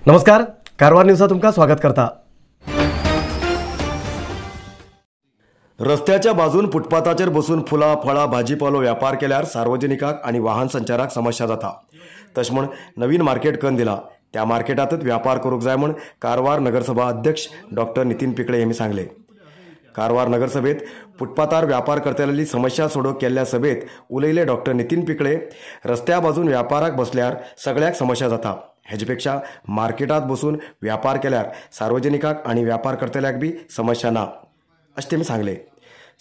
नमस्कार, कारवार न्यूजचा तुमका स्वागत करता। रस्त्याच्या बाजून फुटपाथाचेर बसून फुलां फळां भाजीपालो व्यापार केल्यार सार्वजनिकाक आणि वाहन संचाराक समस्या जाता। तश म्हण नवीन मार्केट करून दिला, त्या मार्केटातच व्यापार करूंक जाय म्हण कारवार नगरसभा अध्यक्ष डॉक्टर नितीन पिकळे यांनी सांगले। कारवार नगरसभेत फुटपाथार व्यापार करतलेली समस्या सोडोवंक केल्ल्या सभेत उलयले डॉक्टर नितीन पिकळे, रस्त्या बाजून व्यापाराक बसल्यार सगळ्याक समस्या जाता, हेजेपेक्षा मार्केटात बसून व्यापार केल्यार सार्वजनिकाक आणि व्यापार करतल्याक बी समस्या ना, अशें तेमी सांगले।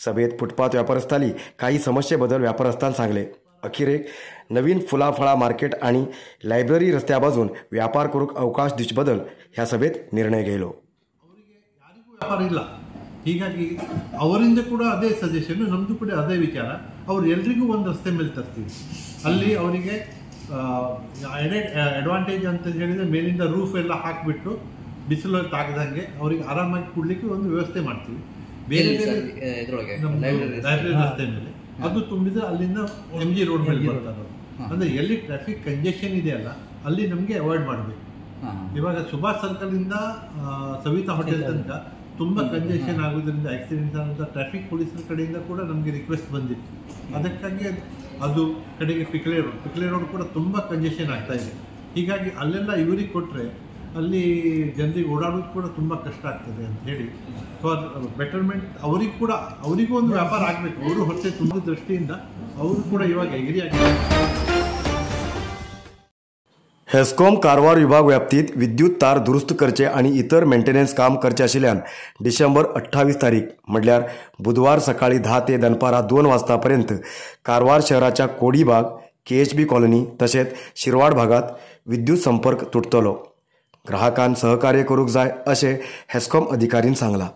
सभेत फुटपाथ व्यापारस्थांनी काही समस्ये बद्दल व्यापारस्थान सांगले। अखेरेक नवीन फुलां फळां मार्केट आणि लायब्ररी रस्त्या बाजून व्यापार करूंक अवकाश दिवचे बद्दल ह्या सभेत निर्णय घेयलो। ಹೀಗಾಗಿ ಅವರಿಂದ ಕೂಡ ಅದೇ ಸಜೆಷನ್, ನಮ್ಮದು ಕೂಡ ಅದೇ ವಿಚಾರ। ಅವರು ಎಲ್ರಿಗೂ ಒಂದು ರಸ್ತೆ ಮೇಲೆ ತರ್ತೀವಿ, ಅಲ್ಲಿ ಅವರಿಗೆ ಅಡ್ವಾಂಟೇಜ್ ಅಂತ ಹೇಳಿದರೆ ಮೇಲಿಂದ ರೂಫ್ ಎಲ್ಲ ಹಾಕಿಬಿಟ್ಟು ಬಿಸಿಲು ತಾಗದಂಗೆ ಅವರಿಗೆ ಆರಾಮಾಗಿ ಕೂಡಲಿಕ್ಕೆ ಒಂದು ವ್ಯವಸ್ಥೆ ಮಾಡ್ತೀವಿ। ಬೇರೆ ಲೈಬ್ರರಿ ರಸ್ತೆ ಮೇಲೆ ಅದು ತುಂಬಿದ್ರೆ ಅಲ್ಲಿಂದ MG ರೋಡ್ ಮೇಲೆ ಬರ್ತಾರೆ, ಅಂದರೆ ಎಲ್ಲಿ ಟ್ರಾಫಿಕ್ ಕಂಜೆಷನ್ ಇದೆಯಲ್ಲ ಅಲ್ಲಿ ನಮಗೆ ಅವಾಯ್ಡ್ ಮಾಡಬೇಕು। ಇವಾಗ ಸುಭಾಷ್ ಸರ್ಕಲಿಂದ ಸವಿತಾ ಹೋಟೆಲ್ ತನಕ ತುಂಬ ಕಂಜೆಷನ್ ಆಗೋದ್ರಿಂದ ಆಕ್ಸಿಡೆಂಟ್ ಆಗೋದ್ರಿಂದ ಟ್ರಾಫಿಕ್ ಪೊಲೀಸರ ಕಡೆಯಿಂದ ಕೂಡ ನಮಗೆ ರಿಕ್ವೆಸ್ಟ್ ಬಂದಿತ್ತು, ಅದಕ್ಕಾಗಿ ಅದು ಕಡೆಗೆ ಪಿಕ್ಲೆ ರೋಡ್ ಕೂಡ ತುಂಬ ಕಂಜೆಷನ್ ಆಗ್ತಾ ಇದೆ। ಹೀಗಾಗಿ ಅಲ್ಲೆಲ್ಲ ಇವರಿಗೆ ಕೊಟ್ಟರೆ ಅಲ್ಲಿ ಜನರಿಗೆ ಓಡಾಡೋದು ಕೂಡ ತುಂಬ ಕಷ್ಟ ಆಗ್ತದೆ ಅಂತ ಹೇಳಿ ಫಾರ್ ಬೆಟರ್ಮೆಂಟ್ ಅವರಿಗೂ ಒಂದು ವ್ಯಾಪಾರ ಆಗಬೇಕು, ಅವರು ಹೊಟ್ಟೆ ತುಂಬ ದೃಷ್ಟಿಯಿಂದ ಅವರು ಕೂಡ ಇವಾಗ ಎಗ್ರಿ ಆಗಿದ್ದಾರೆ। हेस्कॉम कारवार विभाग व्याप्तीत विद्युत तार दुरुस्त करचे आणि इतर मेंटेनन्स काम करचे आशिल्ल्यान डिसेंबर 28 तारीख म्हटल्यार बुधवार सकाळी 10 ते दनपारा 2 वाजतापर्यंत कारवार शहराच्या कोडीबाग, KHB कॉलनी तसेच शिरवाड भागात विद्युत संपर्क तुटतलो। ग्राहकांन सहकार्य करूंक जाय अशें हेस्कॉम अधिकारीन सांगला।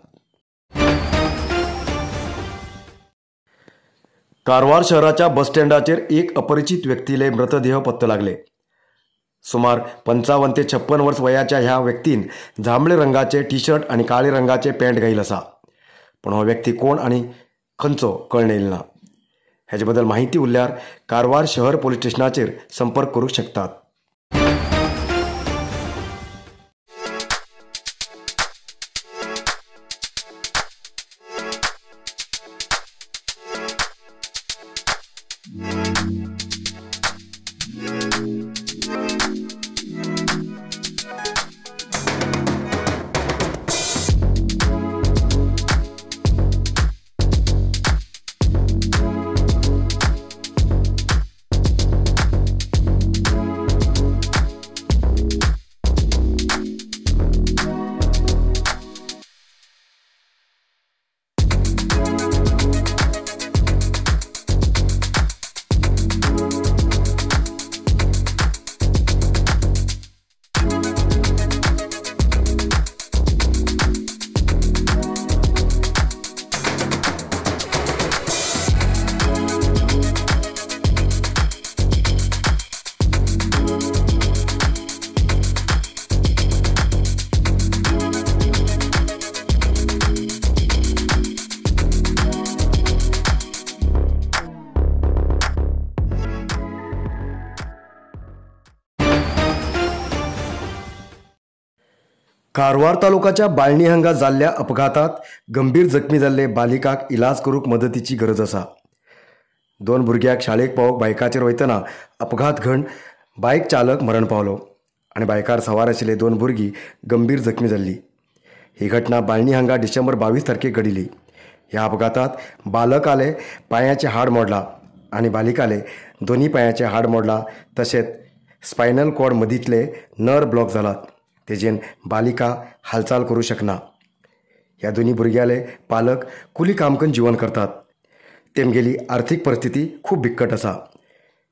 कारवार शहराच्या बस स्टँडाचेर एक अपरिचित व्यक्तीले मृतदेह पत्तो लागले। सुमार 55 ते 56 वर्ष वयाच्या ह्या व्यक्तीन जांभळे रंगाचे टी शर्ट आणि काळे रंगाचे पॅन्ट घाईल असा, पण हो व्यक्ती कोण आणि खंयचो कळून येयला ना। हेजे बद्दल माहिती उरल्यार कारवार शहर पोलीस स्टेशनाचेर संपर्क करूंक शकतात। कारवार तालुक्याच्या बाळणी हांगा जाल्ल्या अपघातात गंभीर जखमी जाल्ले बालिकाक इलाज करूंक मदतीची गरज आसा। 2 भुरग्यांक शाळेक पावोवंक बायकाचेर वयतना अपघात घडून बायक चालक मरण पावलो आणि बायकार सवार आशिल्ले 2 भुरगीं गंभीर जखमी जाल्ली। ही घटना बाळणी हांगा डिसेंबर 22 तारखेक घडिल्ली। ह्या अपघातात बालकाले पांयाचे हाड मोडला आणि बालिकाले दोन्ही पांयाचे हाड मोडला, तशेंच स्पायनल कॉर्ड मदींतले नर्व ब्लॉक जालात, तेजेन बालिका हालचाल करूं शकना। ह्या दोन्ही भुरग्याले पालक कुली काम करून जीवन करतात, तेमगेली आर्थीक परिस्थिती खूब बिकट आसा।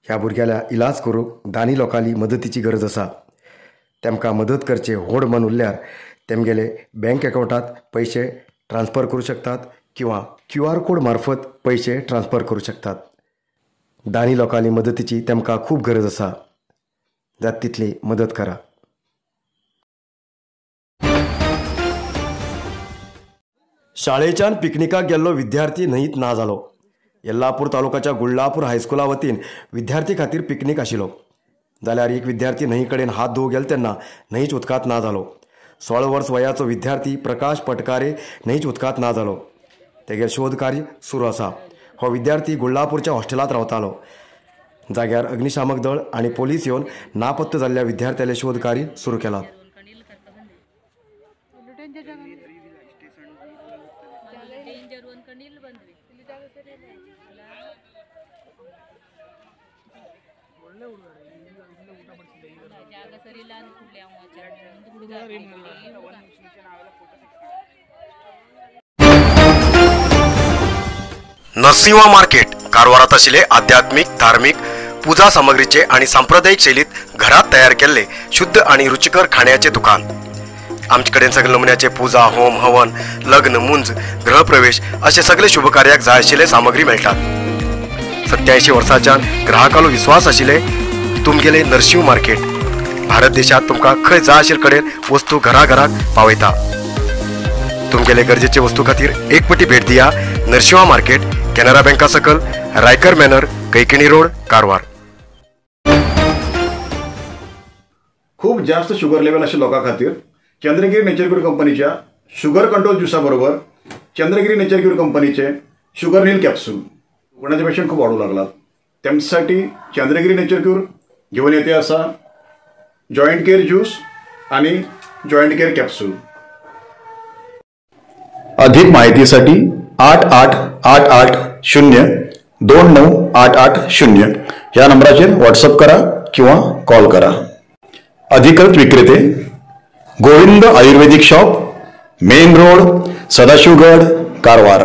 ह्या भुरग्याला इलाज करूंक दानी लोकांनी मदतीची गरज आसा। तेमकां मदत करचे व्हड मन उरल्यार तेमगेले बँक अकाउंटात पैसे ट्रान्सफर करूं शकतात किंवा QR कोड मार्फत पैसे ट्रान्सफर करूं शकतात। दानी लोकांनी मदतीची तेमकां खूब गरज आसा, जाता तितली मदत करा। शाळेच्यान पिकनिकाक गेल्लो विद्यार्थी न्हंयत ना जालो। येल्लापूर तालुक्याच्या गुळ्ळापूर हायस्कुला वतीन विद्यार्थी खातीर पिकनीक आशिल्लो। जाल्यार एक विद्यार्थी न्हंये कडेन हात धुवंक गेलो तेन्ना न्हंयच उदकांत ना जालो. 16 वर्स वयाचो विद्यार्थी प्रकाश पटकारे न्हंयच उदकांत ना जालो. तेगेर शोध कार्य सुरू आसा. हो विद्यार्थी गुळ्ळापूरच्या हॉस्टेलांत रावतालो. जाग्यार अग्निशामक दळ आनी पोलीस येवन नापत्तो जाल्ल्या विद्यार्थ्याले शोध कार्य सुरू केलां. नरसिंह मार्केट कारवारात आशिल्ले आध्यात्मिक धार्मिक पूजा सामग्रीचे आणि सांप्रदायिक शैलीत घरात तयार केल्ले शुद्ध आणि रुचिकर खाण्याचे दुकान. आमचे कडेन सगळे नमुन्याचे पूजा होम हवन लग्न मुंज गृहप्रवेश असे सगळे शुभ कार्याक जाय आशिल्ले सामग्री मेळटात. 87 वर्सांच्यान ग्राहकालो विश्वास आशिल्ले तुमगेले नरसिंह मार्केट. भारत देशात तुमकां खंय जाय आशिल्ले कडेन वस्तू घराघराक पावयता. तुमगेले गरजेचे वस्तू खातीर एक पटी भेट दिया. नरसिंह मार्केट, कॅनरा बँका सकल, रायकर मॅनर, कैकिणी रोड, कारवार. खूप जास्त शुगर लेवल अशा लोकां खातीर चंद्रगिरी नेचर क्यूर कंपनीच्या शुगर कंट्रोल ज्युसा बरोबर चंद्रगिरी नेचर क्यूर कंपनीचे शुगर नील कॅप्सूल कोणाचे पेशंट खूप वाढू लागलात. त्यांच्यासाठी चंद्रगिरी नेचर क्यूर घेऊन येते असा जॉईंट केअर ज्यूस आणि जॉईंट केअर कॅप्सूल. अधिक माहितीसाठी 8888029880 या नंबराचेर व्हॉट्सअप करा किंवा कॉल करा. अधिकृत विक्रेते Govind Ayurvedic shop, main road, Sadashivgad, Karwar.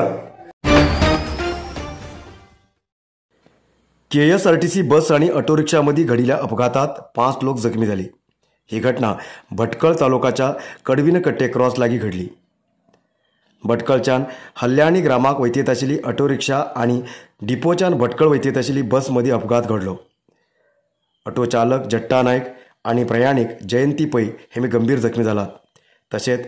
KSRTC bus आणि ऑटो रिक्षामध्ये घडिल्ल्या अपघातात 5 लोक जखमी झाले. ही घटना भटकळ तालुक्याच्या कडविनकट्टे क्रॉस लागी घडली. भटकळच्यान हल्ल्याणी ग्रामाक वयतीत आशिल्ली ऑटो रिक्षा आणि डिपोच्यान भटकळ वयतीत आशिल्ली बसमध्ये अपघात घडलो. ऑटो चालक जट्टा नायक आणि प्रयाणीक जयंती पै हेमी गंभीर जखमी जालात. तशेंच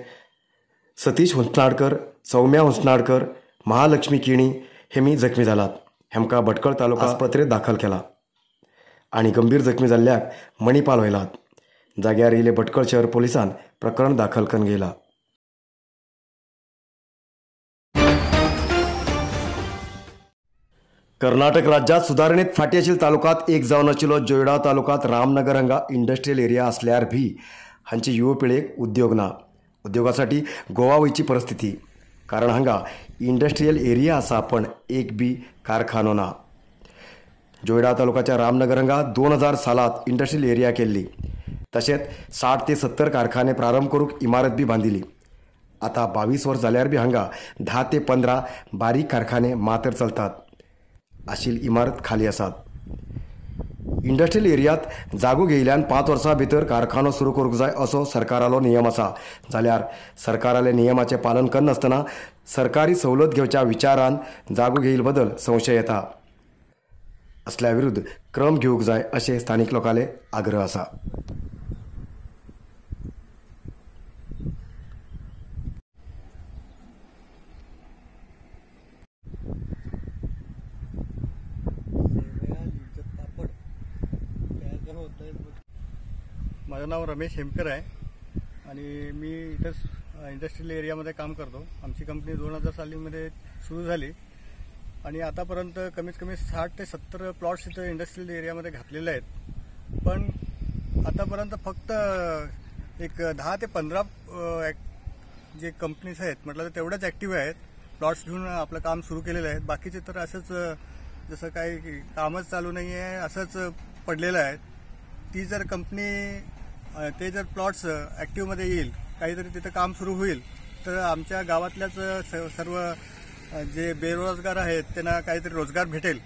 सतीश हुंसनाडकर, सौम्या हुंसनाडकर, महालक्ष्मी किणी हेमी जखमी जालात. हेमकां भटकळ तालुका आस्पत्रेत दाखल केला आणि गंभीर जखमी जाल्ल्याक मणिपाल व्हयलात. जाग्यार येयले भटकळ शहर पोलिसान प्रकरण दाखल करून गेला. कर्नाटक राज्यात सुदारणेत फाटी आशिल्ल्या तालुक्यात एक जावन आशिल्लो जोयडा तालुक्यात रामनगर हांगा इंडस्ट्रियल एरिया असल्यार भी हांचे युवा पिळगेक उद्योग ना. उद्योगासाठी गोवा वयची परिस्थिती. कारण हांगा इंडस्ट्रियल एरिया आसा पण एक बी कारखानो ना. जोयडा तालुक्याच्या रामनगर हांगा 2000 सालात इंडस्ट्रियल एरिया केल्ली. तशेंच 60 ते 70 कारखाने प्रारंभ करूंक इमारत बी बांदिली. आता 22 वर्स जाल्यार बी हांगा 10 ते 15 बारीक कारखाने मात्र चलतात. आशिल्ली इमारत खाली आसात. इंडस्ट्रियल एरियात जागो घेयल्यान 5 वर्सां भितर कारखानो सुरू करूंक जाय असो सरकारालो नियम आसा. जाल्यार सरकाराले नियमाचें पालन करनासतना सरकारी सवलत घेवच्या विचारान जागो घेयले बदल संशय येता. असल्या विरुद्ध क्रम घेवंक जाय अशें स्थानीक लोकांले आग्रह आसा. माझं नाव रमेश हेमकर आहे आणि मी इथंच इंडस्ट्रियल एरियामध्ये काम करतो. आमची कंपनी 2000 सालीमध्ये सुरू झाली आणि आतापर्यंत कमीत कमी 60 ते 70 प्लॉट्स इथं इंडस्ट्रियल एरियामध्ये घातलेले आहेत. पण आतापर्यंत फक्त एक 10 ते 15 जे कंपनीज आहेत म्हटलं तर तेवढ्याच ॲक्टिव्ह आहेत. प्लॉट्स घेऊन आपलं काम सुरू केलेलं आहे. बाकीचे तर असंच जसं काही कामच चालू नाही आहे असंच पडलेलं आहे. ती जर कंपनी ते जर प्लॉट्स ॲक्टिव्हमध्ये येईल काहीतरी तिथं काम सुरू होईल तर आमच्या गावातल्याच सर्व जे बेरोजगार आहेत त्यांना काहीतरी रोजगार भेटेल.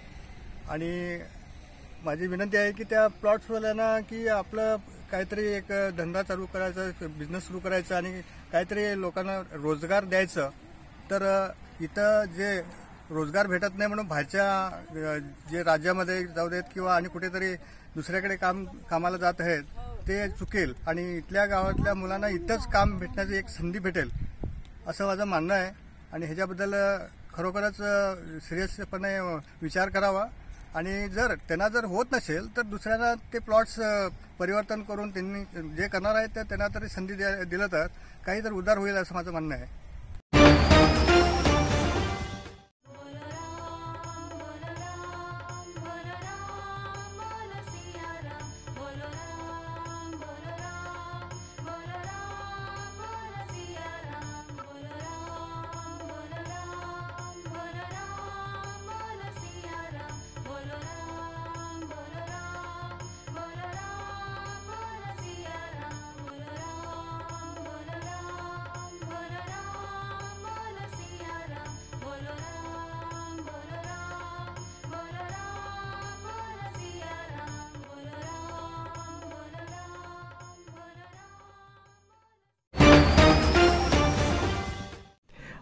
आणि माझी विनंती आहे की त्या प्लॉट्सवाल्यांना की आपलं काहीतरी एक धंदा चालू करायचा, बिझनेस सुरू करायचा आणि काहीतरी लोकांना रोजगार द्यायचं. तर इथं जे रोजगार भेटत नाही म्हणून बाहेरच्या जे राज्यामध्ये जाऊ देत किंवा आणि कुठेतरी दुसऱ्याकडे कामाला जात आहेत ते चुकेल आणि इथल्या गावातल्या मुलांना इथंच काम भेटण्याची एक संधी भेटेल असं माझं म्हणणं आहे. आणि ह्याच्याबद्दल खरोखरच सिरियसपणे विचार करावा आणि जर त्यांना जर होत नसेल तर दुसऱ्यांना ते प्लॉट्स परिवर्तन करून त्यांनी जे करणार आहेत तर त्यांना तरी संधी दिलं तर काही तर उधार होईल असं माझं म्हणणं आहे.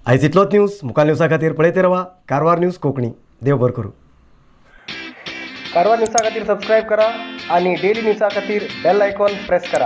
आयज इतलोच न्यूज. मुखाल न्यूजा खातीर पळयते रावा कारवार न्यूज कोंकणी. देव बरें करूं. कारवार न्यूजा खातीर सबस्क्रायब करा आणि डेली न्यूजा खातीर बेल आयकॉन प्रेस करा.